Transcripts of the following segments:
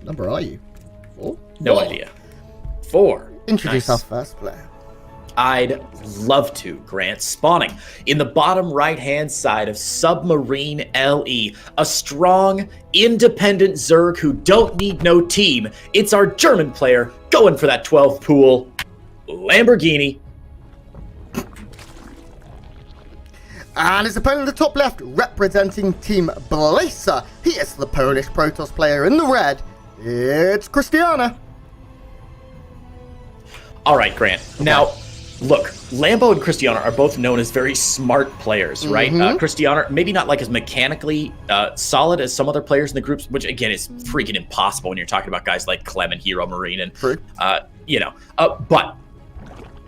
number are you? 4? No idea. 4. Introduce our first player. I'd love to, Grant. Spawning in the bottom right-hand side of Submarine LE, a strong, independent Zerg who don't need no team. It's our German player going for that 12 pool, Lamborghini. And his opponent in the top left, representing Team Blazer. He is the Polish Protoss player in the red. It's Krystianer. All right, Grant. Okay. Now, look, Lambo and Krystianer are both known as very smart players, right? Krystianer, maybe not like as mechanically solid as some other players in the groups, which again is freaking impossible when you're talking about guys like Clem and Hero Marine and, but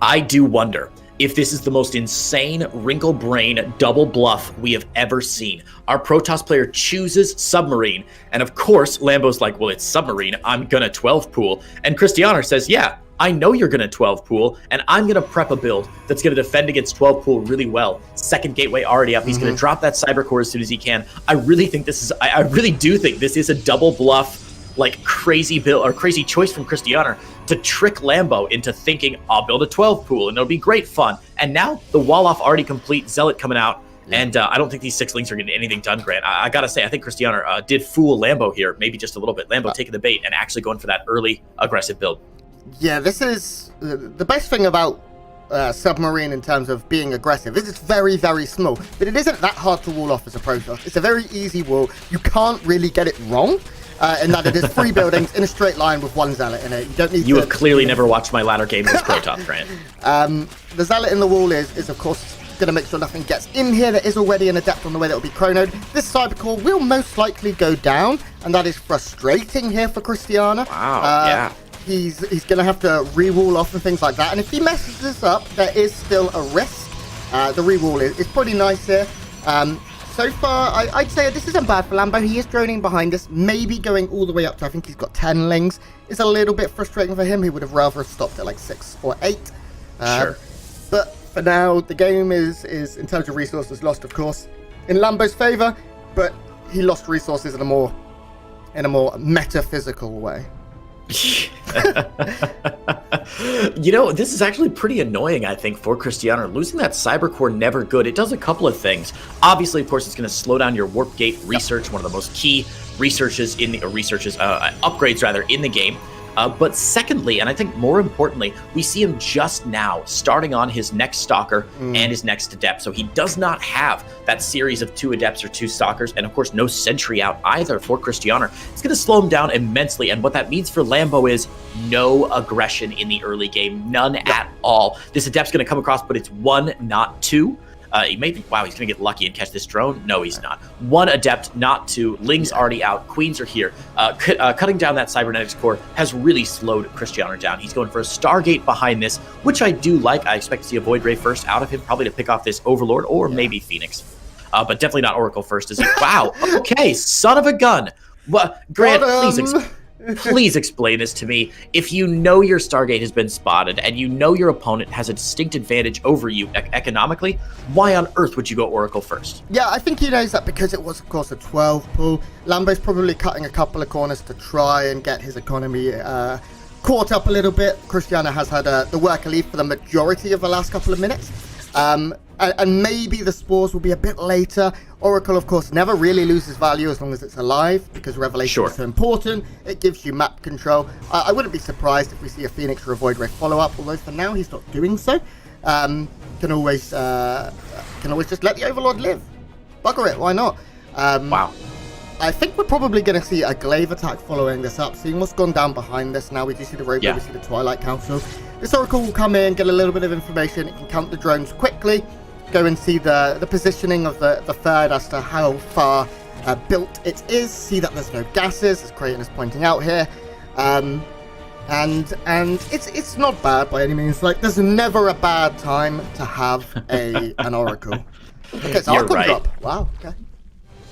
I do wonder if this is the most insane wrinkle brain double bluff we have ever seen. Our Protoss player chooses Submarine, and of course, Lambo's like, well, it's Submarine, I'm gonna 12 pool. And Krystianer says, yeah, I know you're gonna 12 pool, and I'm gonna prep a build that's gonna defend against 12 pool really well. Second gateway already up, he's gonna drop that cyber core as soon as he can. I really do think this is a double bluff, like crazy build or crazy choice from Krystianer to trick Lambo into thinking, I'll build a 12 pool and it'll be great fun. And now the wall off already complete, Zealot coming out, and I don't think these 6 links are getting anything done, Grant. I gotta say, I think Krystianer did fool Lambo here, maybe just a little bit. Lambo taking the bait and actually going for that early aggressive build. Yeah, this is the best thing about Submarine in terms of being aggressive is it's very, very small, but it isn't that hard to wall off as a Protoss. It's a very easy wall. You can't really get it wrong. In that it is 3 buildings in a straight line with 1 Zealot in it. You don't need You have clearly never watched my ladder game as Protoss, Grant. The Zealot in the wall is of course going to make sure nothing gets in here. There is already an Adept on the way that will be chronoed. This Cybercore will most likely go down, and that is frustrating here for Krystianer. Wow, yeah. He's going to have to re-wall off and things like that, and if he messes this up, there is still a risk. The re-wall is pretty nice here. So far, I'd say this isn't bad for Lambo. He is droning behind us, maybe going all the way up to, I think he's got 10 lings. It's a little bit frustrating for him. He would have rather stopped at like 6 or 8. Sure. But for now, the game is in terms of resources lost, of course, in Lambo's favor, but he lost resources in a more metaphysical way. You know, this is actually pretty annoying, I think, for Krystianer. Losing that cyber core never good. It does a couple of things. Obviously, of course, it's going to slow down your warp gate research, one of the most key researches in the upgrades rather in the game. But secondly, and I think more importantly, we see him just now starting on his next Stalker and his next Adept. So he does not have that series of 2 Adepts or 2 Stalkers, and of course no Sentry out either for Krystianer. It's going to slow him down immensely, and what that means for Lambo is no aggression in the early game, none at all. This Adept's going to come across, but it's 1, not 2. He may be, wow, he's going to get lucky and catch this drone. No, he's not. 1 Adept, not 2. Ling's already out. Queens are here. Cutting down that Cybernetics core has really slowed Krystianer down. He's going for a Stargate behind this, which I do like. I expect to see a Void Ray first out of him, probably to pick off this Overlord or maybe Phoenix. But definitely not Oracle first. Wow, okay, son of a gun. Well, Grant, please explain this to me. If you know your Stargate has been spotted and you know your opponent has a distinct advantage over you economically, why on earth would you go Oracle first? Yeah, I think he knows that because it was, of course, a 12 pool. Lambo's probably cutting a couple of corners to try and get his economy caught up a little bit. Krystianer has had the worker leave for the majority of the last couple of minutes. And maybe the spores will be a bit later. Oracle, of course, never really loses value as long as it's alive, because Revelation is so important. It gives you map control. I wouldn't be surprised if we see a Phoenix or a Void Ray follow-up, although for now he's not doing so. Can always just let the Overlord live. Bugger it, why not? Wow. I think we're probably going to see a Glaive attack following this up, seeing what's gone down behind this. Now we do see the Robo, we see the Twilight Council. This Oracle will come in, get a little bit of information. It can count the drones quickly, go and see the positioning of the third as to how far built it is, see that there's no gases, as Creighton is pointing out here. And it's not bad by any means. Like, there's never a bad time to have an Oracle. Okay, so Oracle drop. Wow, okay.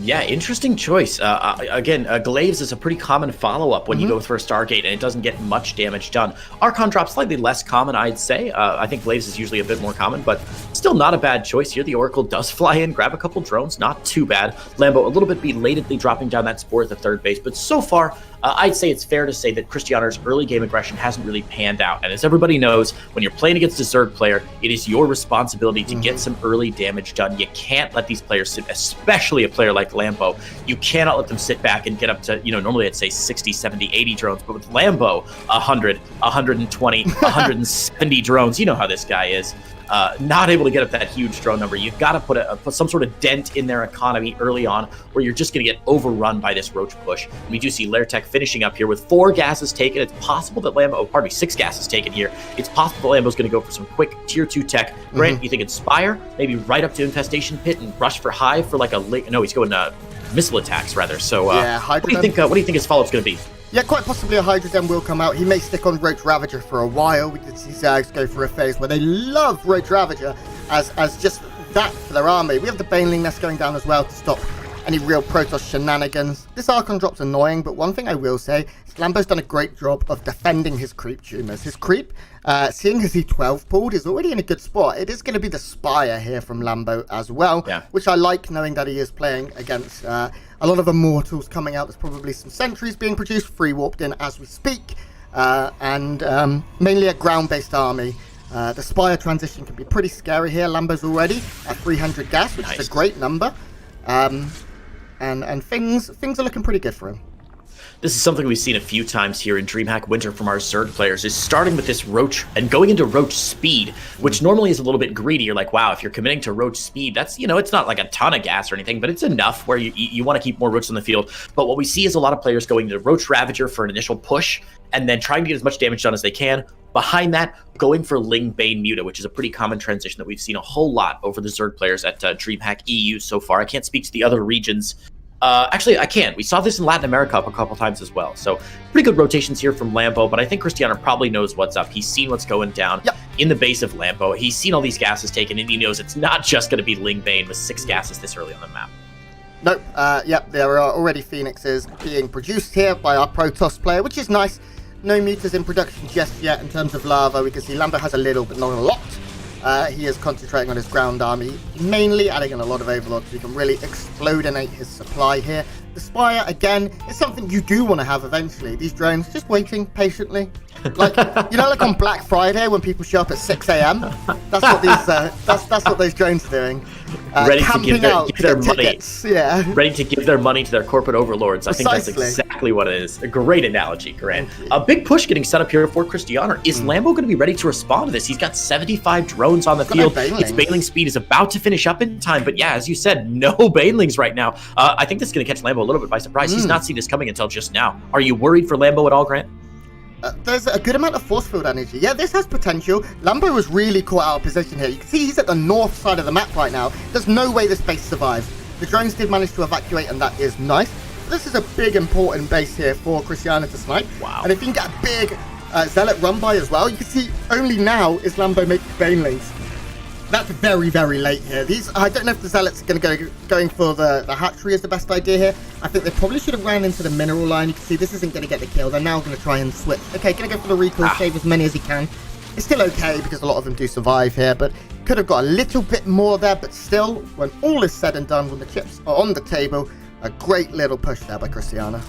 Yeah, interesting choice. Again, Glaives is a pretty common follow-up when you go for a Stargate, and it doesn't get much damage done. Archon drop slightly less common, I'd say. I think Glaives is usually a bit more common, but still not a bad choice here. The Oracle does fly in, grab a couple drones, not too bad. Lambo a little bit belatedly dropping down that Spore at the third base, but so far, I'd say it's fair to say that Krystianer's early game aggression hasn't really panned out. And as everybody knows, when you're playing against a Zerg player, it is your responsibility to get some early damage done. You can't let these players sit, especially a player like Lambo. You cannot let them sit back and get up to, normally I'd say 60, 70, 80 drones, but with Lambo, 100, 120, 170 drones, you know how this guy is. Not able to get up that huge drone number. You've got to put some sort of dent in their economy early on, or you're just going to get overrun by this roach push. And we do see Lairtech finishing up here with 4 gases taken. It's possible that Lambo, 6 gases taken here. It's possible that Lambo's going to go for some quick tier 2 tech. Grant, you think Inspire, maybe right up to Infestation Pit and rush for Hive for like a late? No, he's going missile attacks rather. So yeah, what do you think? What do you think his follow-up's going to be? Yeah, quite possibly a Hydrogen will come out. He may stick on Roach Ravager for a while. We did see Zags go for a phase where they love Roach Ravager as just that for their army. We have the Baneling Nest going down as well to stop any real Protoss shenanigans. This Archon drop's annoying, but one thing I will say is Lambo's done a great job of defending his creep tumors. His creep, seeing as he 12 pulled, is already in a good spot. It is going to be the Spire here from Lambo as well, which I like, knowing that he is playing against a lot of Immortals coming out. There's probably some sentries being produced, free warped in as we speak, and mainly a ground-based army. The Spire transition can be pretty scary here. Lambo's already at 300 gas, which is a great number. And things are looking pretty good for him. This is something we've seen a few times here in DreamHack Winter from our Zerg players, is starting with this Roach and going into Roach speed, which normally is a little bit greedy. You're like, wow, if you're committing to Roach speed, that's, it's not like a ton of gas or anything, but it's enough where you want to keep more Roaches on the field. But what we see is a lot of players going to Roach Ravager for an initial push and then trying to get as much damage done as they can. Behind that, going for Ling Bane Muta, which is a pretty common transition that we've seen a whole lot over the Zerg players at DreamHack EU so far. I can't speak to the other regions. Actually, I can. We saw this in Latin America a couple times as well. So pretty good rotations here from Lambo, but I think Krystianer probably knows what's up. He's seen what's going down in the base of Lambo. He's seen all these gases taken, and he knows it's not just going to be Ling Bane with 6 gases this early on the map. Nope. There are already Phoenixes being produced here by our Protoss player, which is nice. No meters in production just yet in terms of lava. We can see Lambo has a little, but not a lot. He is concentrating on his ground army, mainly adding in a lot of overlords so he can really explodinate his supply here. The Spire, again, is something you do want to have eventually. These drones, just waiting patiently. Like, like on Black Friday when people show up at 6 a.m. That's what these, that's what those drones are doing. Ready to give their money. Yeah. Ready to give their money to their corporate overlords. Precisely. I think that's exactly what it is. A great analogy, Grant. A big push getting set up here for Krystianer. Is Lambo going to be ready to respond to this? He's got 75 drones on the field. Its Baneling speed is about to finish up in time, but yeah, as you said, no Banelings right now. I think this is going to catch Lambo a little bit by surprise. He's not seen this coming until just now. Are you worried for Lambo at all, Grant? There's a good amount of force field energy. Yeah, this has potential. Lambo was really caught out of position here. You can see he's at the north side of the map right now. There's no way this base survives. The drones did manage to evacuate, and that is nice. This is a big, important base here for Krystianer to snipe. Wow. And if you can get a big Zealot run by as well, you can see only now is Lambo making Banelings. That's very, very late here. I don't know if the Zealots are going for the hatchery is the best idea here. I think they probably should have ran into the mineral line. You can see this isn't going to get the kill. They're now going to try and switch. Okay, going to go for the recall, save as many as he can. It's still okay because a lot of them do survive here, but could have got a little bit more there. But still, when all is said and done, when the chips are on the table, a great little push there by Krystianer.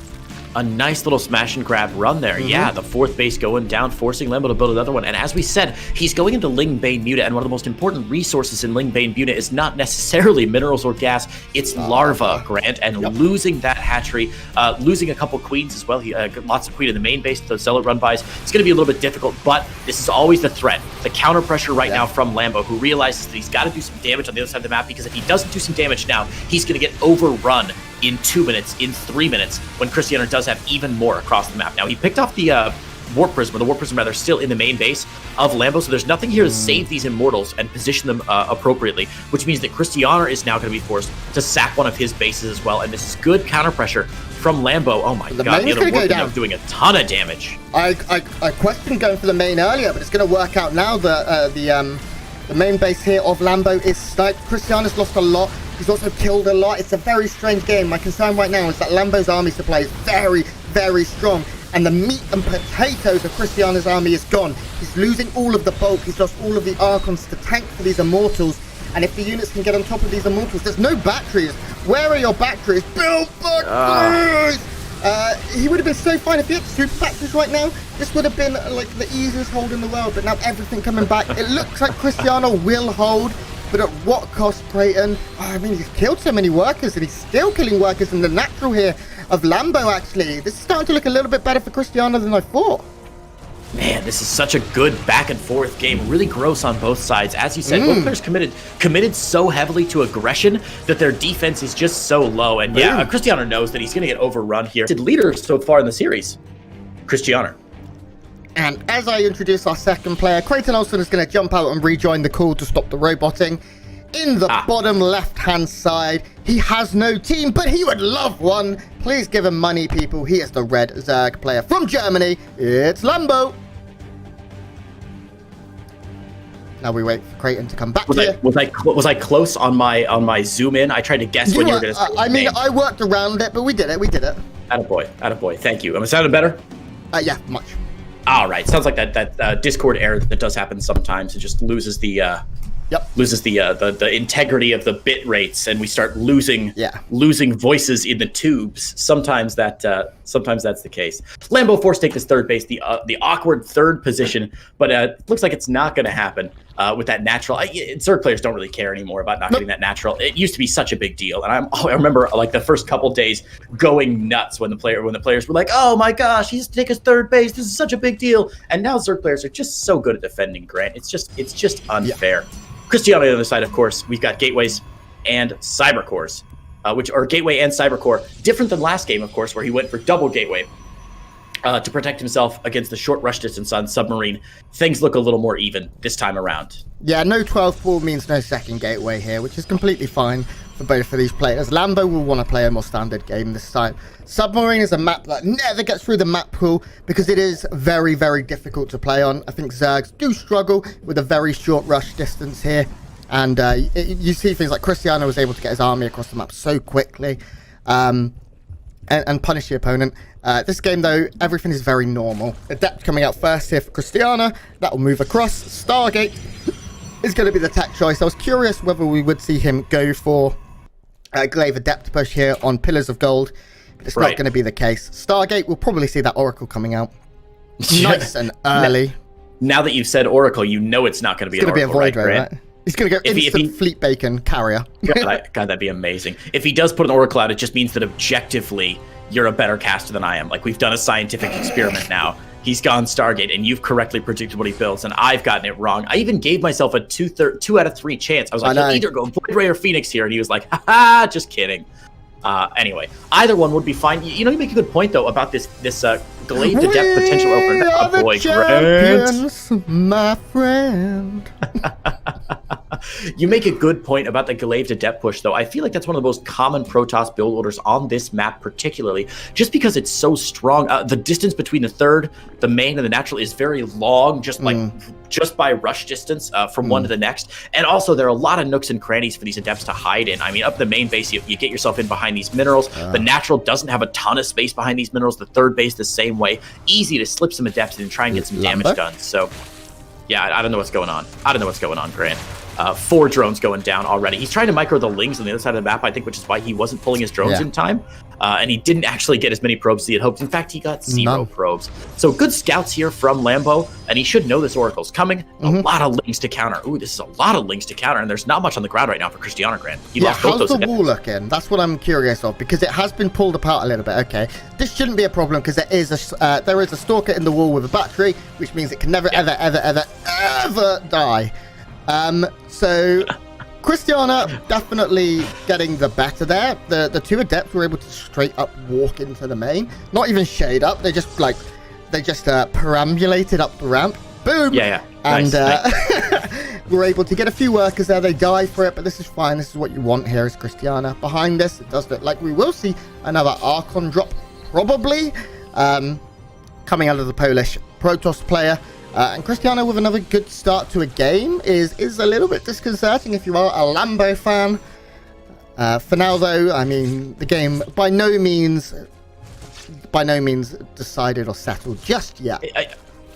A nice little smash and grab run there. Yeah, the 4th base going down, forcing Lambo to build another one. And as we said, he's going into Ling Bane Muta, and one of the most important resources in Ling Bane Muta is not necessarily minerals or gas, it's larva, Grant. And losing that hatchery, losing a couple queens as well. He got lots of queen in the main base, the Zealot run bys. It's going to be a little bit difficult, but this is always the threat. The counter pressure right now from Lambo, who realizes that he's got to do some damage on the other side of the map, because if he doesn't do some damage now, he's going to get overrun in 2 minutes, in 3 minutes, when Krystianer does have even more across the map. Now, he picked off the Warp Prism, or the Warp Prism rather, still in the main base of Lambo, so there's nothing here to save these Immortals and position them appropriately, which means that Krystianer is now going to be forced to sack one of his bases as well, and this is good counter pressure from Lambo. Oh my god, the other Warp Prism doing a ton of damage. I questioned going for the main earlier, but it's going to work out now. The main base here of Lambo is sniped. Krystianer's lost a lot. He's also killed a lot. It's a very strange game. My concern right now is that Lambo's army supply is very, very strong. And the meat and potatoes of Krystianer's army is gone. He's losing all of the bulk. He's lost all of the Archons to tank for these Immortals. And if the units can get on top of these Immortals, there's no batteries. Where are your batteries? Build batteries! He would have been so fine if he had super factors right now. This would have been like the easiest hold in the world, but now everything coming back. It looks like Krystianer will hold, but at what cost, Creighton? Oh, I mean, he's killed so many workers, and he's still killing workers in the natural here of Lambo, actually. This is starting to look a little bit better for Krystianer than I thought. Man, this is such a good back and forth game. Really gross on both sides. As you said, both players committed so heavily to aggression that their defense is just so low. And yeah, Krystianer knows that he's going to get overrun here. Leader so far in the series, Krystianer. And as I introduce our second player, Creighton Olsen is going to jump out and rejoin the call to stop the roboting. In the bottom left-hand side, he has no team, but he would love one. Please give him money, people. He is the red Zerg player from Germany. It's Lambo. Now we wait for Creighton to come back here. Was I close on my zoom in? I tried to guess when you were going to say I mean, I worked around it, but we did it. Attaboy. Thank you. Am I sounding better? Yeah, much. All right. Sounds like that Discord error that does happen sometimes. It just loses the the integrity of the bit rates, and we start losing voices in the tubes. Sometimes that's the case. Lambo forced to take this third base, the awkward third position, but it looks like it's not going to happen with that natural. Zerg players don't really care anymore about not getting that natural. It used to be such a big deal, and I remember like the first couple days going nuts when the players were like, "Oh my gosh, he has to take his third base. This is such a big deal." And now Zerg players are just so good at defending Grant. It's just unfair. Yeah. Krystianer on the other side, of course, we've got gateways and cyber cores, which are gateway and cyber core, different than last game, of course, where he went for double gateway to protect himself against the short rush distance on submarine. Things look a little more even this time around. Yeah, no 12 pool means no second gateway here, which is completely fine for both of these players. Lambo will want to play a more standard game this time. Submarine is a map that never gets through the map pool because it is very, very difficult to play on. I think Zergs do struggle with a very short rush distance here. And you see things like Krystianer was able to get his army across the map so quickly and punish the opponent. This game, though, everything is very normal. Adept coming out first here for Krystianer. That will move across. Stargate is going to be the tech choice. I was curious whether we would see him go for Glaive Adept push here on Pillars of Gold. It's not going to be the case. Stargate, we'll probably see that Oracle coming out nice and early. Now that you've said Oracle, you know it's not going to be an Oracle, a void ray, right? He's going to go instant Fleet Bacon carrier. God, that'd be amazing. If he does put an Oracle out, it just means that objectively, you're a better caster than I am. Like, we've done a scientific experiment now. He's gone Stargate, and you've correctly predicted what he builds, and I've gotten it wrong. I even gave myself a 2 out of 3 chance. I was like, he'll either go Void Ray or Phoenix here, and he was like, haha, just kidding. Anyway, either one would be fine. You make a good point, though, about this Glaive to Depth potential opener. Oh, boy, Grant. My friend. You make a good point about the Glaive to Depth push, though. I feel like that's one of the most common Protoss build orders on this map, particularly, just because it's so strong. The distance between the third, the main, and the natural is very long, just by rush distance from one to the next. And also, there are a lot of nooks and crannies for these Adepts to hide in. I mean, up the main base, you get yourself in behind these minerals. The natural doesn't have a ton of space behind these minerals. The third base the same way. Easy to slip some Adepts in and try and get some damage done. So, yeah, I don't know what's going on. Grant. 4 drones going down already. He's trying to micro the Lings on the other side of the map, I think, which is why he wasn't pulling his drones in time. And he didn't actually get as many probes as he had hoped. In fact, he got 0 probes. So good scouts here from Lambo, and he should know this Oracle's coming. A lot of Lings to counter. Ooh, this is a lot of Lings to counter, and there's not much on the ground right now for Krystianer, Grant. He lost both those. How's the wall looking? That's what I'm curious of, because it has been pulled apart a little bit. Okay, this shouldn't be a problem because there is a stalker in the wall with a battery, which means it can never, ever die. So Krystianer definitely getting the better there. The 2 Adepts were able to straight up walk into the main, not even shade up. They just perambulated up the ramp. Boom. Yeah. And nice. we're able to get a few workers there. They die for it, but this is fine. This is what you want here is Krystianer. Behind this, it does look like we will see another Archon drop, probably, coming out of the Polish Protoss player. And Krystianer with another good start to a game is a little bit disconcerting if you are a Lambo fan. For now, though, I mean, the game by no means decided or settled just yet.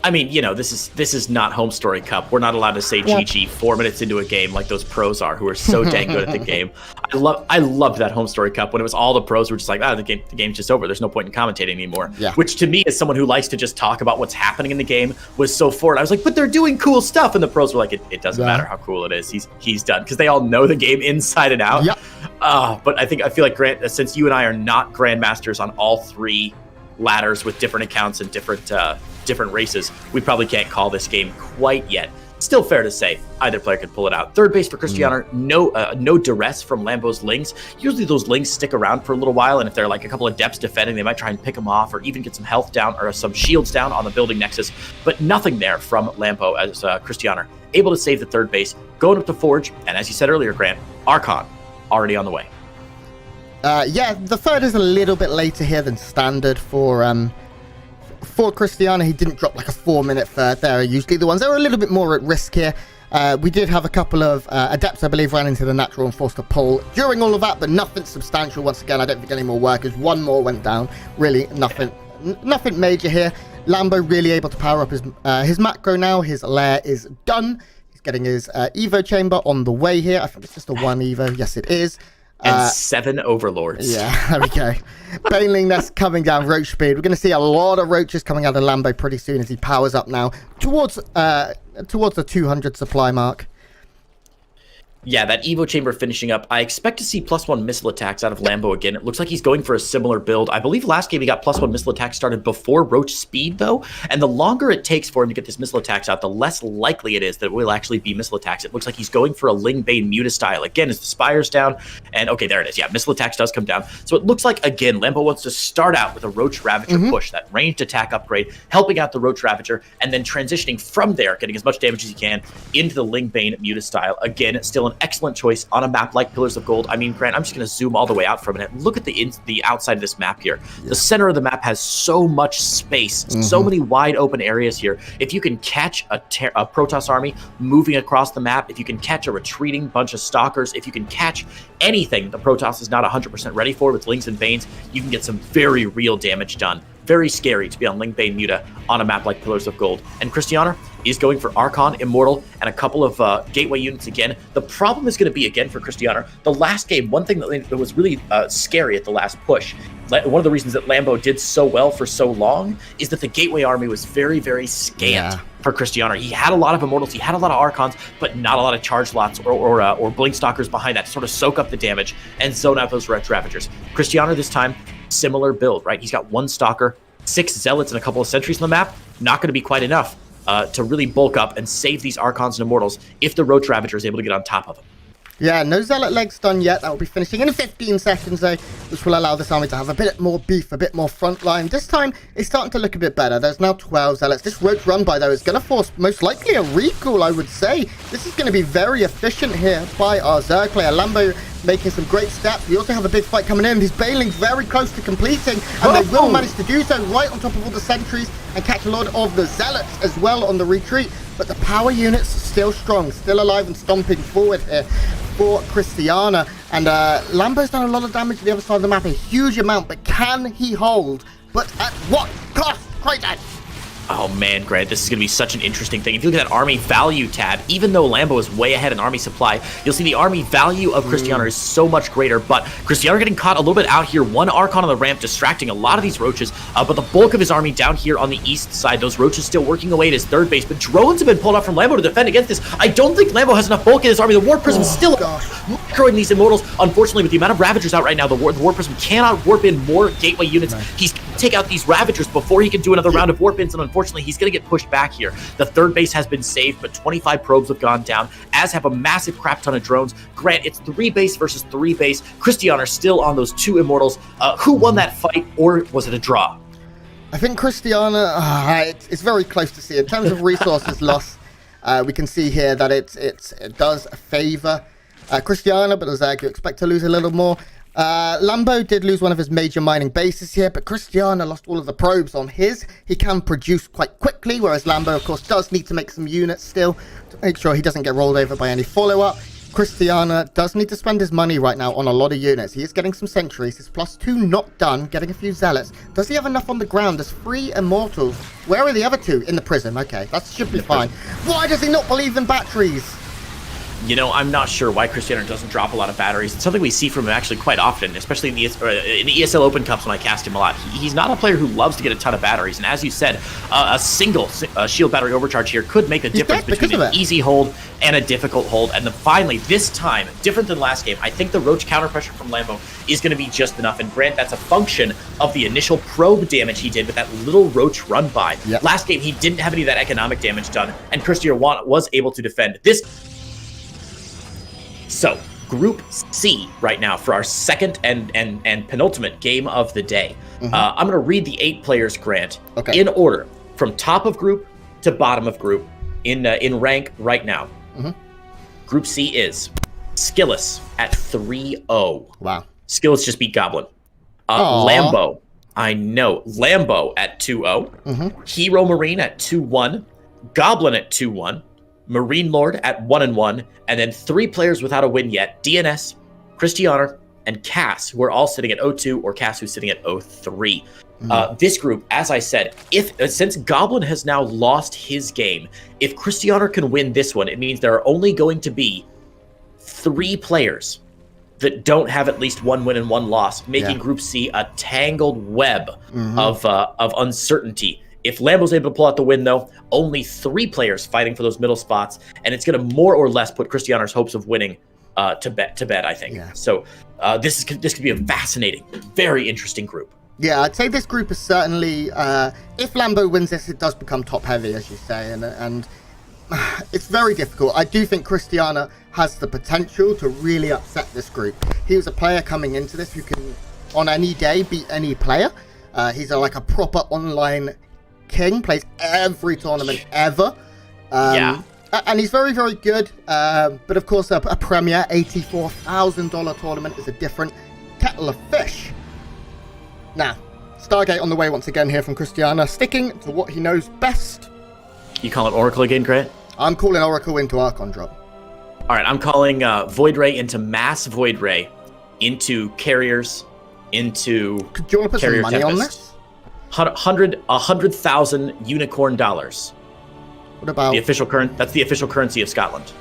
I mean, this is not Home Story Cup. We're not allowed to say GG 4 minutes into a game like those pros are, who are so dang good at the game. I loved that Home Story Cup when it was all the pros were just like, the game's just over. There's no point in commentating anymore. Yeah. Which to me, as someone who likes to just talk about what's happening in the game, was so forward. I was like, but they're doing cool stuff, and the pros were like, it doesn't matter how cool it is. He's done, because they all know the game inside and out. Yep. But I feel like, Grant, since you and I are not grandmasters on all 3 ladders with different accounts and different races, we probably can't call this game quite yet. Still fair to say either player could pull it out. Third base for Krystianer, no duress from Lambo's Lings. Usually those Lings stick around for a little while, and if they're like a couple of depths defending, they might try and pick them off or even get some health down or some shields down on the building nexus. But nothing there from Lambo as Krystianer able to save the third base, going up to Forge, and as you said earlier, Grant, Archon already on the way. Yeah, the third is a little bit later here than standard for Krystianer. He didn't drop like a 4-minute third. They're usually the ones that are a little bit more at risk here. We did have a couple of adepts, I believe, ran into the natural and forced a pull during all of that, but nothing substantial. Once again, I don't think any more workers. One more went down. Really, nothing major here. Lambo really able to power up his macro now. His lair is done. He's getting his Evo chamber on the way here. I think it's just a 1 Evo. Yes, it is. And 7 overlords. Yeah, there we go. Baneling Nest coming down, Roach speed. We're going to see a lot of roaches coming out of Lambo pretty soon as he powers up now towards the 200 supply mark. Yeah, that Evo chamber finishing up. I expect to see +1 missile attacks out of Lambo again. It looks like he's going for a similar build. I believe last game he got +1 missile attacks started before Roach speed, though. And the longer it takes for him to get this missile attacks out, the less likely it is that it will actually be missile attacks. It looks like he's going for a Ling Bane Muta style. Again, as the Spire's down. And okay, there it is. Yeah, missile attacks does come down. So it looks like, again, Lambo wants to start out with a Roach Ravager push, that ranged attack upgrade, helping out the Roach Ravager, and then transitioning from there, getting as much damage as he can into the Ling Bane Muta style. Again, still an excellent choice on a map like Pillars of Gold. I mean, Grant, I'm just going to zoom all the way out for a minute. Look at the outside of this map here. Yeah. The center of the map has so much space, so many wide open areas here. If you can catch a Protoss army moving across the map, if you can catch a retreating bunch of Stalkers, if you can catch anything the Protoss is not 100% ready for with Lings and Banes, you can get some very real damage done. Very scary to be on Ling Bane Muta on a map like Pillars of Gold. And Krystianer is going for Archon, Immortal, and a couple of gateway units again. The problem is going to be, again, for Krystianer, the last game, one thing that was really scary at the last push, one of the reasons that Lambo did so well for so long is that the gateway army was very, very scant for Krystianer. He had a lot of Immortals, he had a lot of Archons, but not a lot of charge lots or Blink Stalkers behind that to sort of soak up the damage and zone out those Roach Ravagers. Krystianer this time, similar build, right? He's got 1 Stalker, 6 Zealots, and a couple of Sentries on the map. Not going to be quite enough to really bulk up and save these Archons and Immortals if the Roach Ravager is able to get on top of them. Yeah, no Zealot legs done yet. That will be finishing in 15 seconds, though, which will allow this army to have a bit more beef, a bit more front line. This time, it's starting to look a bit better. There's now 12 Zealots. This Roach run by, though, is going to force most likely a recall, I would say. This is going to be very efficient here by our Zerg player. Lambo making some great steps. We also have a big fight coming in. These Banelings very close to completing, and they will manage to do so right on top of all the sentries and catch a lot of the Zealots as well on the retreat. But the power units still strong, still alive and stomping forward here for Krystianer. And Lambo's done a lot of damage to the other side of the map, a huge amount, but can he hold? But at what cost? Krystianer! Oh man, Grant, this is going to be such an interesting thing. If you look at that army value tab, even though Lambo is way ahead in army supply, you'll see the army value of Krystianer is so much greater, but Krystianer getting caught a little bit out here. 1 Archon on the ramp, distracting a lot of these Roaches, but the bulk of his army down here on the east side. Those Roaches still working away at his third base, but drones have been pulled out from Lambo to defend against this. I don't think Lambo has enough bulk in his army. The Warp Prism still macroing these Immortals. Unfortunately, with the amount of Ravagers out right now, the Warp Prism cannot warp in more gateway units. He's going to take out these Ravagers before he can do another round of warp ins, and unfortunately, he's going to get pushed back here. The third base has been saved, but 25 probes have gone down, as have a massive crap ton of drones. Grant, it's 3 base versus 3 base. Krystianer still on those 2 Immortals. Who won that fight, or was it a draw? I think Krystianer, it's very close to see. In terms of resources lost, we can see here that it does favor Krystianer, but as you expect to lose a little more. Lambo did lose one of his major mining bases here, but Krystianer lost all of the probes on his. He can produce quite quickly, whereas Lambo, of course, does need to make some units still to make sure he doesn't get rolled over by any follow-up. Krystianer does need to spend his money right now on a lot of units. He is getting some sentries. His +2 not done, getting a few Zealots. Does he have enough on the ground? There's 3 Immortals. Where are the other 2? In the prison. Okay, that should be fine. Why does he not believe in batteries? I'm not sure why Krystianer doesn't drop a lot of batteries. It's something we see from him actually quite often, especially in the ESL Open Cups when I cast him a lot. He's not a player who loves to get a ton of batteries, and as you said, a single shield battery overcharge here could make the difference between an easy hold and a difficult hold. And then finally, this time, different than last game, I think the Roach counter pressure from Lambo is going to be just enough. And Grant, that's a function of the initial probe damage he did with that little Roach run by. Yep. Last game, he didn't have any of that economic damage done, and Krystianer was able to defend this. So, Group C right now for our second and penultimate game of the day. I'm going to read the 8 players, Grant, in order from top of group to bottom of group in rank right now. Group C is Skillus at 3-0. Wow. Skillus just beat Goblin. Lambo, I know. Lambo at 2-0. Hero Marine at 2-1. Goblin at 2-1. Marine Lord at 1-1, and then 3 players without a win yet: DNS, Krystianer, and Cass, who are all sitting at 0-2, or Cass, who's sitting at 0-3. This group, as I said, since Goblin has now lost his game, if Krystianer can win this one, it means there are only going to be 3 players that don't have at least 1 win and 1 loss, making Group C a tangled web of uncertainty. If Lambo's able to pull out the win, though, only 3 players fighting for those middle spots, and it's going to more or less put Krystianer's hopes of winning to bed, I think. So this could be a fascinating, very interesting group. Yeah, I'd say this group is certainly, if Lambo wins this, it does become top-heavy, as you say, and it's very difficult. I do think Krystianer has the potential to really upset this group. He was a player coming into this who can, on any day, beat any player. He's like a proper online king, plays every tournament ever, and he's very, very good, but of course a premier $84,000 tournament is a different kettle of fish. Now, Stargate on the way once again here from Krystianer, sticking to what he knows best. You call it Oracle again, Grant? I'm calling Oracle into Archon drop. All right, I'm calling Void Ray into Mass Void Ray, into Carriers, into Do you want to put some money on this? 100,000 unicorn dollars. What about the official current? That's the official currency of Scotland.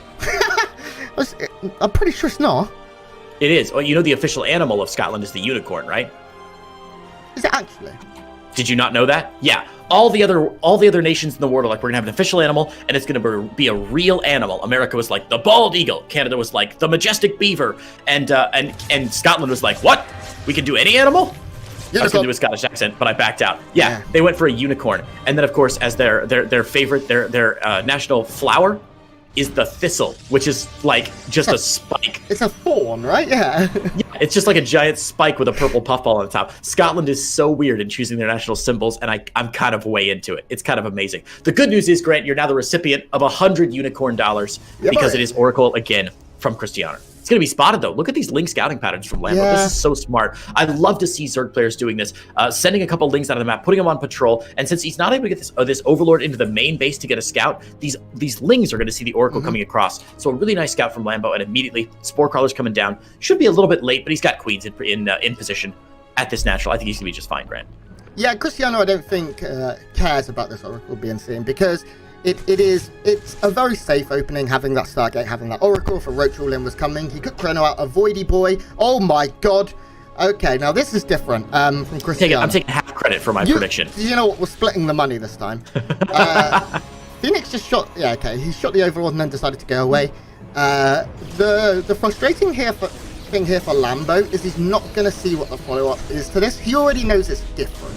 I'm pretty sure it's not. It is. Well, you know the official animal of Scotland is the unicorn, right? Is it actually? Did you not know that? Yeah. All the other nations in the world are like, we're gonna have an official animal, and it's gonna be a real animal. America was like the bald eagle. Canada was like the majestic beaver, and Scotland was like, what? We can do any animal? I was going to do a Scottish accent, but I backed out. Yeah, they went for a unicorn. And then, of course, as their favorite, their national flower is the thistle, which is like just a spike. It's a thorn, right? Yeah. Yeah, it's just like a giant spike with a purple puffball on the top. Scotland is so weird in choosing their national symbols, and I'm kind of way into it. It's kind of amazing. The good news is, Grant, you're now the recipient of 100 unicorn dollars because it is Oracle again from Krystianer. It's going to be spotted, though. Look at these Link scouting patterns from Lambo. This is so smart. I'd love to see Zerg players doing this, sending a couple Links out of the map, putting them on patrol, and since he's not able to get this Overlord into the main base to get a scout, these Lings are going to see the Oracle coming across. So a really nice scout from Lambo, and immediately Spore Crawler's coming down. Should be a little bit late, but he's got Queens in position at this natural. I think he's going to be just fine, Grant. Yeah, Krystianer, I don't think cares about this Oracle being seen, because it's a very safe opening, having that Stargate, having that Oracle for Roach all in was coming. He could Chrono out a Voidy Boy. Oh my god. Okay, now this is different from Krystianer. I'm taking half credit for my prediction. You know what? We're splitting the money this time. Phoenix just shot. Yeah, okay. He shot the Overlord and then decided to go away. The frustrating thing here for Lambo is he's not going to see what the follow-up is to this. He already knows it's different.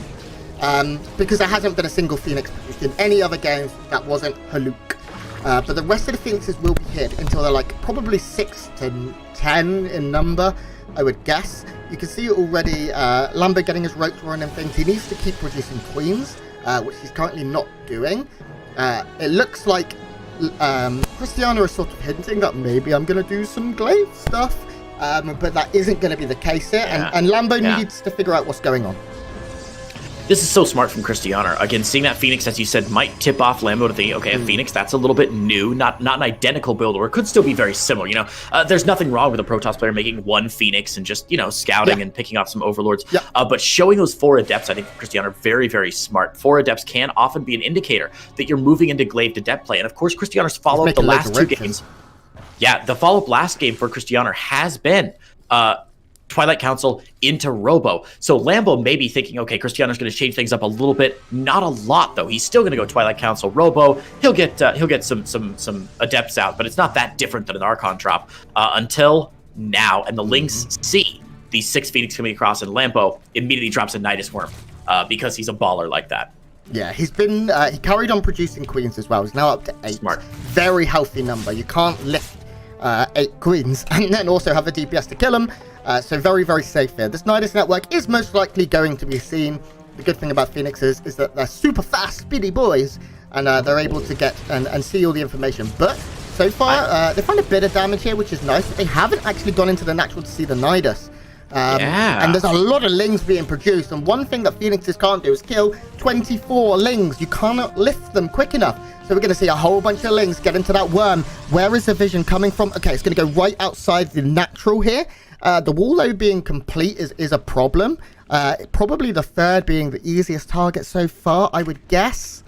Because there hasn't been a single Phoenix produced in any other game that wasn't Haluk. But the rest of the Phoenixes will be hid until they're like probably 6 to 10 in number, I would guess. You can see already Lambo getting his Roach Warren and things. He needs to keep producing Queens, which he's currently not doing. It looks like Krystianer is sort of hinting that maybe I'm going to do some glaive stuff, but that isn't going to be the case here, and Lambo needs to figure out what's going on. This is so smart from Krystianer. Again, seeing that Phoenix, as you said, might tip off Lambo to think, okay, a Phoenix, that's a little bit new, not an identical build, or it could still be very similar. You know, there's nothing wrong with a Protoss player making one Phoenix and just, scouting and picking off some Overlords. But showing those 4 Adepts, I think, Krystianer, very, very smart. 4 Adepts can often be an indicator that you're moving into glaive Adept play. And of course, Krystianer's followed the last 2 games. Yeah, the follow-up last game for Krystianer has been Twilight Council into Robo. So Lambo may be thinking, okay, Krystianer's going to change things up a little bit. Not a lot, though. He's still going to go Twilight Council, Robo. He'll get some Adepts out, but it's not that different than an Archon drop until now. And the Lynx see these 6 Phoenix coming across, and Lambo immediately drops a Nidus Worm because he's a baller like that. Yeah, he's been he carried on producing queens as well. He's now up to 8. Smart. Very healthy number. You can't lift 8 queens and then also have a DPS to kill them. So very, very safe here. This Nidus network is most likely going to be seen. The good thing about Phoenixes is that they're super fast, speedy boys, and they're able to get and see all the information. But so far, they find a bit of damage here, which is nice. But they haven't actually gone into the natural to see the Nidus. And there's a lot of lings being produced, and one thing that Phoenixes can't do is kill 24 lings. You cannot lift them quick enough. So we're going to see a whole bunch of lings get into that worm. Where is the vision coming from? Okay, it's going to go right outside the natural here. The wall, though, being complete is a problem. Probably the third being the easiest target so far, I would guess.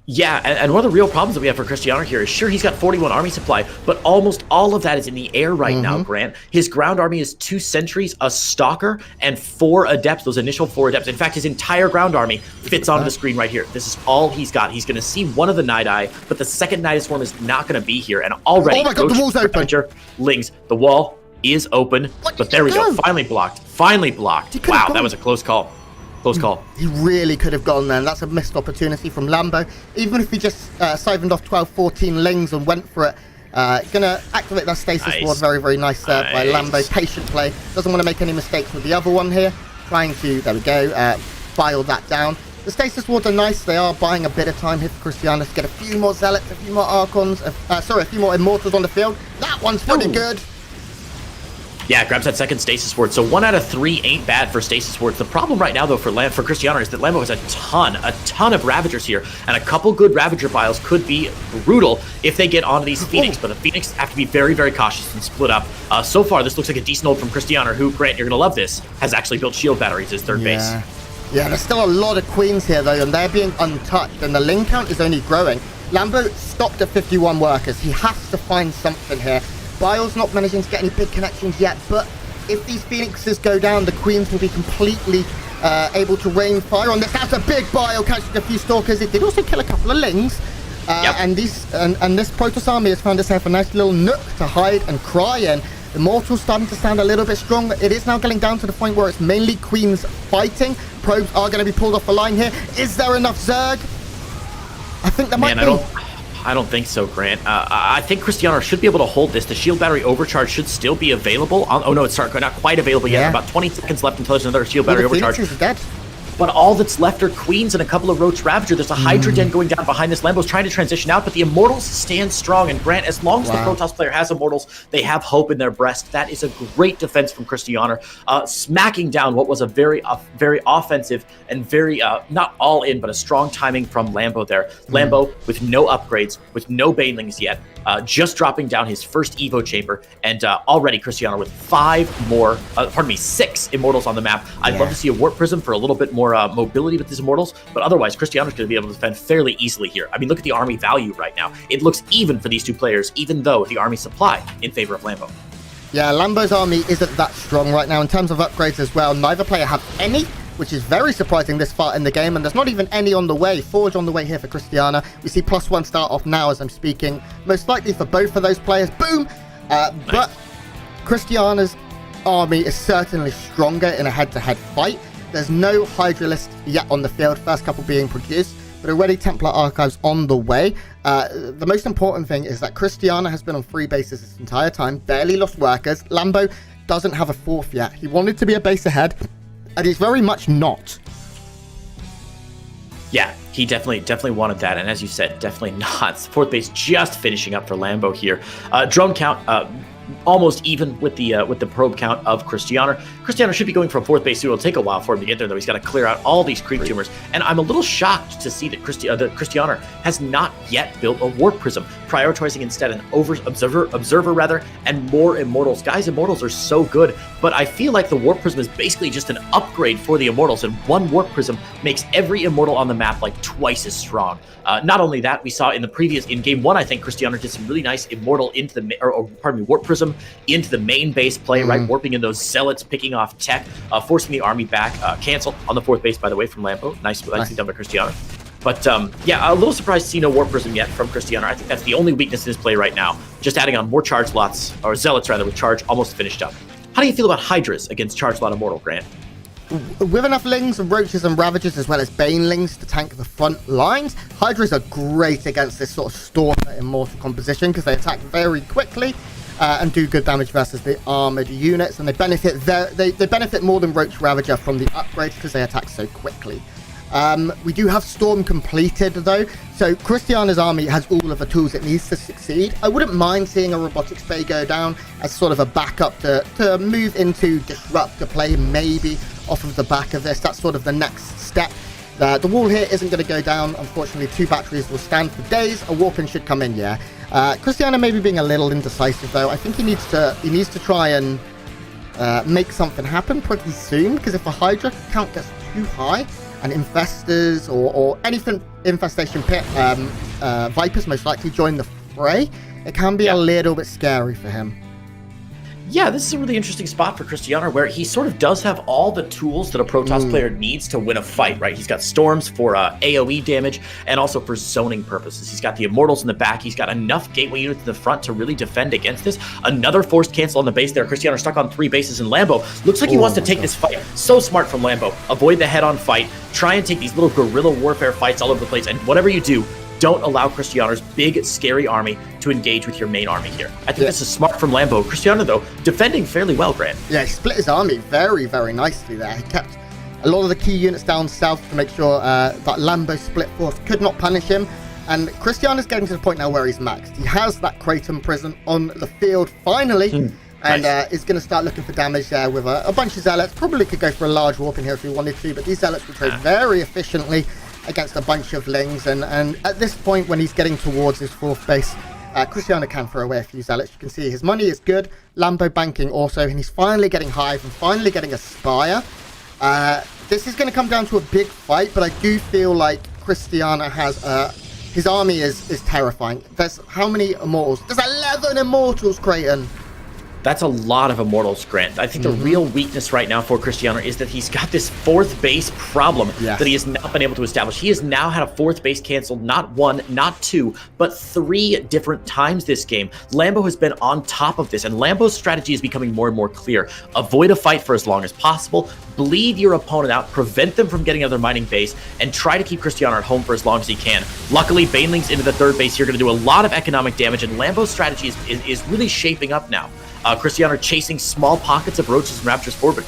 Yeah, and one of the real problems that we have for Krystianer here is, sure, he's got 41 army supply, but almost all of that is in the air right now, Grant. His ground army is 2 sentries, a stalker, and 4 adepts, those initial 4 adepts. In fact, his entire ground army fits onto the screen right here. This is all he's got. He's going to see one of the Night-Eye, but the second Nidus Worm is not going to be here. And already, oh my God, the wall's open. Lings, the wall is open, but there we go. Finally blocked. Finally blocked. Wow, that was a close call. Close call. He really could have gone there, and that's a missed opportunity from Lambo. Even if he just siphoned off 12, 14 lings and went for it, gonna activate that stasis ward. Very, very nice by Lambo. Patient play. Doesn't want to make any mistakes with the other one here. Trying to, there we go, file that down. The stasis wards are nice. They are buying a bit of time here for Krystianer to get a few more Zealots, a few more Archons, a few more Immortals on the field. That one's pretty good. Yeah, grabs that second stasis ward. So 1 out of 3 ain't bad for stasis wards. The problem right now, though, for Krystianer is that Lambo has a ton of Ravagers here, and a couple good Ravager piles could be brutal if they get onto these Phoenix. But the Phoenix have to be very, very cautious and split up. So far, this looks like a decent ult from Krystianer, who, Grant, you're going to love this, has actually built shield batteries as third base. Yeah, there's still a lot of queens here, though, and they're being untouched, and the ling count is only growing. Lambo stopped at 51 workers. He has to find something here. Bile's not managing to get any big connections yet, but if these Phoenixes go down, the Queens will be completely able to rain fire on this. That's a big Bile, catching a few Stalkers. It did also kill a couple of Lings. And this Protoss army has found itself a nice little nook to hide and cry in. The Mortal's starting to stand a little bit strong. It is now getting down to the point where it's mainly Queens fighting. Probes are going to be pulled off the line here. Is there enough Zerg? I think there might be. I don't think so, Grant. I think Krystianer should be able to hold this. The shield battery overcharge should still be available. Oh no, it's not quite available yet. About 20 seconds left until there's another shield battery overcharge. Is dead. But all that's left are Queens and a couple of Roach Ravager. There's a Hydra Den going down behind this. Lambo's trying to transition out, but the Immortals stand strong. And Grant, as long as the Protoss player has Immortals, they have hope in their breast. That is a great defense from Krystianer, smacking down what was a very offensive and very, not all in, but a strong timing from Lambo there. Lambo with no upgrades, with no Banelings yet, just dropping down his first Evo chamber, and already Krystianer with 6 Immortals on the map. I'd love to see a Warp Prism for a little bit more mobility with his Immortals, but otherwise Krystianer's going to be able to defend fairly easily here. I mean, look at the army value right now. It looks even for these two players, even though the army supply in favor of Lambo. Yeah, Lambo's army isn't that strong right now in terms of upgrades as well. Neither player have any, which is very surprising this far in the game, and there's not even any on the way. Forge on the way here for Krystianer. We see +1 start off now as I'm speaking. Most likely for both of those players. Boom! But Krystianer's army is certainly stronger in a head-to-head fight. There's no Hydralist yet on the field, first couple being produced, but already Templar Archives on the way. The most important thing is that Krystianer has been on 3 bases this entire time, barely lost workers. Lambo doesn't have a 4th yet. He wanted to be a base ahead, and he's very much not. Yeah, he definitely wanted that, and as you said, definitely not. 4th base just finishing up for Lambo here. Drone count almost even with the probe count of Krystianer. Krystianer should be going from 4th base, so it'll take a while for him to get there, though. He's got to clear out all these creep tumors. And I'm a little shocked to see that Krystianer has not yet built a Warp Prism, prioritizing instead an observer, and more Immortals. Guys, Immortals are so good, but I feel like the Warp Prism is basically just an upgrade for the Immortals, and one Warp Prism makes every Immortal on the map like twice as strong. Not only that, we saw in game 1, I think Krystianer did some really nice Immortal into the, Warp Prism into the main base play, right? Warping in those Zealots, picking off tech, forcing the army back. Cancel on the 4th base, by the way, from Lambo. Nicely done by Krystianer. But yeah, a little surprised to see no Warp Prism yet from Krystianer. I think that's the only weakness in his play right now. Just adding on more charge lots, or Zealots rather, with charge almost finished up. How do you feel about Hydras against charge lot Immortal, Grant? With enough Lings and Roaches and Ravagers as well as Banelings to tank the front lines, Hydras are great against this sort of Storm Immortal composition because they attack very quickly and do good damage versus the armored units, and they benefit more than Roach Ravager from the upgrades because they attack so quickly. We do have Storm completed though, so Krystianer's army has all of the tools it needs to succeed. I wouldn't mind seeing a Robotics Bay go down as sort of a backup to move into Disruptor play, maybe off of the back of this. That's sort of the next step. The wall here isn't going to go down. Unfortunately, 2 batteries will stand for days. A warping should come in, yeah. Krystianer maybe being a little indecisive though. I think he needs to try and make something happen pretty soon, because if the Hydra count gets too high and Infestors or anything Infestation Pit, Vipers most likely join the fray, it can be a little bit scary for him. Yeah, this is a really interesting spot for Krystianer, where he sort of does have all the tools that a Protoss player needs to win a fight, right? He's got Storms for AoE damage and also for zoning purposes. He's got the Immortals in the back. He's got enough Gateway units in the front to really defend against this. Another forced cancel on the base there. Krystianer stuck on 3 bases in Lambo. Looks like he wants to take this fight. So smart from Lambo. Avoid the head-on fight. Try and take these little guerrilla warfare fights all over the place. And whatever you do, don't allow Krystianer's big, scary army to engage with your main army here. I think this is smart from Lambo. Krystianer, though, defending fairly well, Grant. Yeah, he split his army very, very nicely there. He kept a lot of the key units down south to make sure that Lambo split force could not punish him. And Krystianer's getting to the point now where he's maxed. He has that Kratom Prison on the field, finally. And is going to start looking for damage there with a bunch of Zealots. Probably could go for a large warp in here if he wanted to, but these Zealots will trade very efficiently against a bunch of Lings, and at this point when he's getting towards his 4th base, Krystianer can throw away a few Zealots. You can see his money is good, Lambo banking also, and he's finally getting Hive and finally getting a Spire. This is going to come down to a big fight, but I do feel like Krystianer has his army is terrifying. There's how many Immortals? There's 11 Immortals, Creighton. That's a lot of Immortals, Grant. I think the real weakness right now for Krystianer is that he's got this 4th base problem that he has not been able to establish. He has now had a 4th base canceled, not 1, not 2, but 3 different times this game. Lambo has been on top of this, and Lambo's strategy is becoming more and more clear. Avoid a fight for as long as possible, bleed your opponent out, prevent them from getting another mining base, and try to keep Krystianer at home for as long as he can. Luckily, Banelings into the 3rd base here are going to do a lot of economic damage, and Lambo's strategy is really shaping up now. Krystianer chasing small pockets of Roaches and Raptors forward, but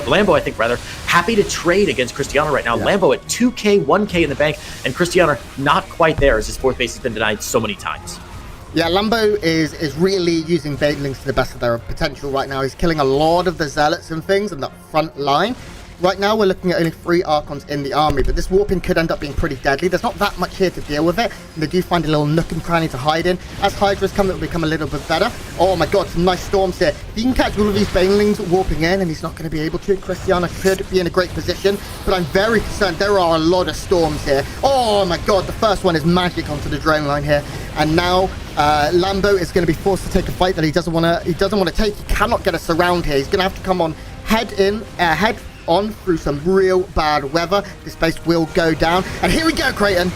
Lambo, I think, rather, happy to trade against Krystianer right now. Lambo at 2K, 1K in the bank, and Krystianer not quite there as his 4th base has been denied so many times. Yeah, Lambo is really using Banelings to the best of their potential right now. He's killing a lot of the Zealots and things in that front line. Right now, we're looking at only 3 Archons in the army, but this warping could end up being pretty deadly. There's not that much here to deal with it, and they do find a little nook and cranny to hide in. As Hydras come, it will become a little bit better. Oh my god, some nice storms here. If he can catch all of these Banelings warping in, and he's not going to be able to, Krystianer could be in a great position, but I'm very concerned. There are a lot of storms here. Oh my god, the first one is magic onto the drone line here, and now Lambo is going to be forced to take a fight that he doesn't want to take. He cannot get us around here. He's going to have to come on head on through some real bad weather. This base will go down, and here we go, Creighton.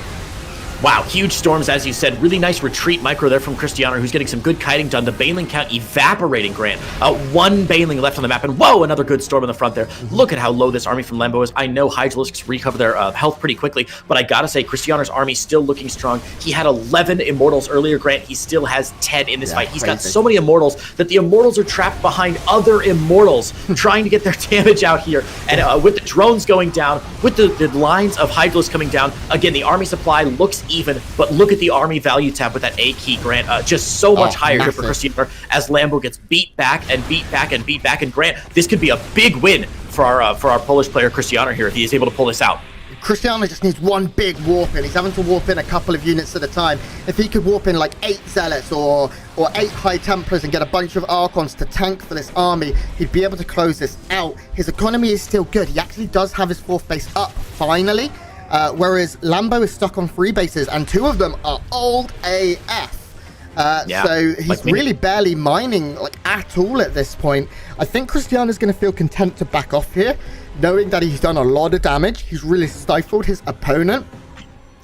Wow, huge storms, as you said. Really nice retreat micro there from Krystianer, who's getting some good kiting done. The Baneling count evaporating, Grant. 1 Baneling left on the map, and whoa, another good storm in the front there. Look at how low this army from Lambo is. I know Hydralisks recover their health pretty quickly, but I gotta say, Krystianer's army still looking strong. He had 11 Immortals earlier, Grant. He still has 10 in this fight. He's got so many Immortals that the Immortals are trapped behind other Immortals trying to get their damage out here. And with the drones going down, with the lines of Hydralisks coming down, again, the army supply looks even, but look at the army value tab with that A key, Grant. Just so much higher here for Krystianer as Lambo gets beat back and beat back and beat back. And Grant, this could be a big win for our Polish player Krystianer here if he is able to pull this out. Krystianer just needs one big warp in. He's having to warp in a couple of units at a time. If he could warp in like 8 Zealots or 8 High Templars and get a bunch of Archons to tank for this army, he'd be able to close this out. His economy is still good. He actually does have his 4th base up, finally. Whereas Lambo is stuck on 3 bases, and 2 of them are old AF. So he's really barely mining like at all at this point. I think Krystianer's going to feel content to back off here, knowing that he's done a lot of damage. He's really stifled his opponent.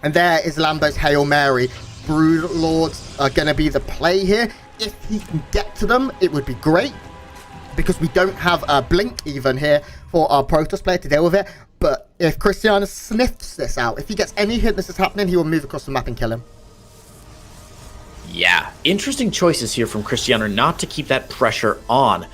And there is Lambo's Hail Mary. Brood Lords are going to be the play here. If he can get to them, it would be great, because we don't have a blink even here for our Protoss player to deal with it. But if Krystianer sniffs this out, if he gets any hint this is happening, he will move across the map and kill him. Yeah, interesting choices here from Krystianer not to keep that pressure on.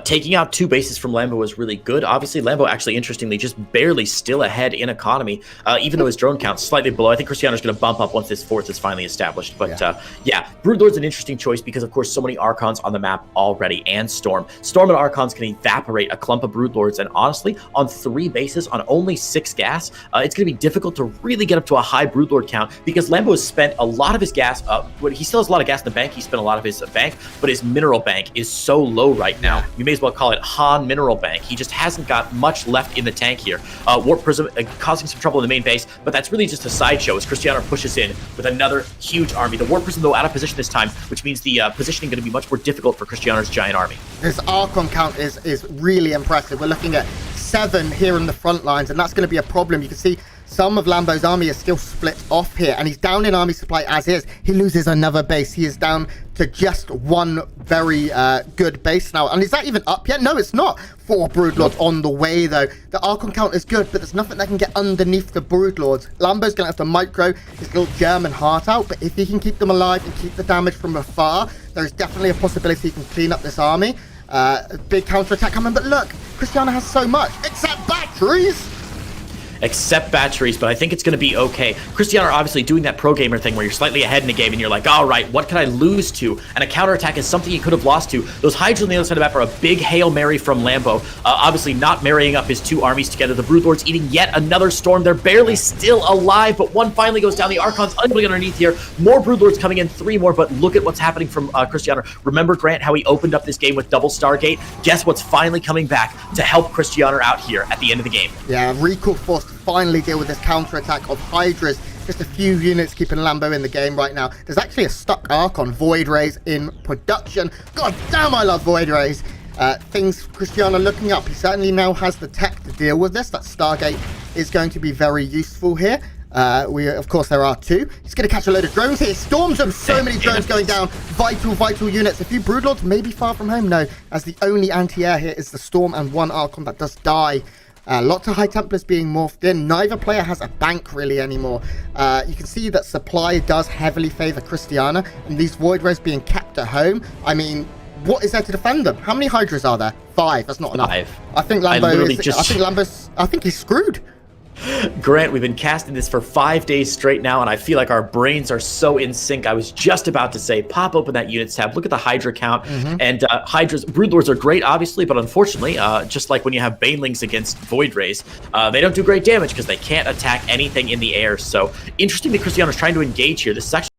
Taking out 2 bases from Lambo was really good. Obviously, Lambo actually, interestingly, just barely still ahead in economy, even though his drone count's slightly below. I think Krystianer's going to bump up once this 4th is finally established. But yeah, Broodlord's an interesting choice because, of course, so many Archons on the map already, and Storm. Storm and Archons can evaporate a clump of Broodlords, and honestly, on 3 bases, on only 6 gas, it's going to be difficult to really get up to a high Broodlord count because Lambo has spent a lot of his gas. He still has a lot of gas in the bank. He spent a lot of his bank, but his mineral bank is so low right now. You may as well call it Han Mineral Bank. He just hasn't got much left in the tank here. Warp Prism causing some trouble in the main base, but that's really just a sideshow as Krystianer pushes in with another huge army. The Warp Prism, though, out of position this time, which means the positioning going to be much more difficult for Krystianer's giant army. This Archon count is really impressive. We're looking at 7 here in the front lines, and that's going to be a problem. You can see some of Lambo's army is still split off here, and he's down in army supply as is. He loses another base. He is down to just 1 very good base now. And is that even up yet? No, it's not. 4 Broodlords on the way, though. The Archon count is good, but there's nothing that can get underneath the Broodlords. Lambo's going to have to micro his little German heart out, but if he can keep them alive and keep the damage from afar, there's definitely a possibility he can clean up this army. Big counterattack coming, but look, Krystianer has so much, except batteries! Except batteries, but I think it's going to be okay. Krystianer obviously doing that pro gamer thing where you're slightly ahead in the game and you're like, all right, what can I lose to? And a counterattack is something he could have lost to. Those Hydras on the other side of the map are a big Hail Mary from Lambo. Obviously not marrying up his 2 armies together. The Broodlords eating yet another storm. They're barely still alive, but 1 finally goes down. The Archon's ugly underneath here. More Broodlords coming in, 3 more, but look at what's happening from Krystianer. Remember, Grant, how he opened up this game with double Stargate? Guess what's finally coming back to help Krystianer out here at the end of the game? Yeah, Recall Force to finally deal with this counterattack of Hydras. Just a few units keeping Lambo in the game right now. There's actually a stuck Archon, Void Rays in production. God damn, I love Void Rays. Things Krystianer looking up. He certainly now has the tech to deal with this. That Stargate is going to be very useful here. Of course, there are 2. He's going to catch a load of drones here. Storms them. So many drones going down. Vital units. A few Broodlords may be far from home, no, as the only anti-air here is the Storm and 1 Archon that does die. Lots of High Templars being morphed in. Neither player has a bank really anymore. You can see that supply does heavily favor Krystianer, and these Void Rays being kept at home. I mean, what is there to defend them? How many Hydras are there? 5. That's not enough. I think Lambo I think he's screwed. Grant, we've been casting this for 5 days straight now, and I feel like our brains are so in sync. I was just about to say, pop open that units tab, look at the Hydra count, and Hydras, Broodlords are great, obviously, but unfortunately, just like when you have Banelings against Void Rays, they don't do great damage because they can't attack anything in the air. So interesting that Krystianer's trying to engage here. This is actually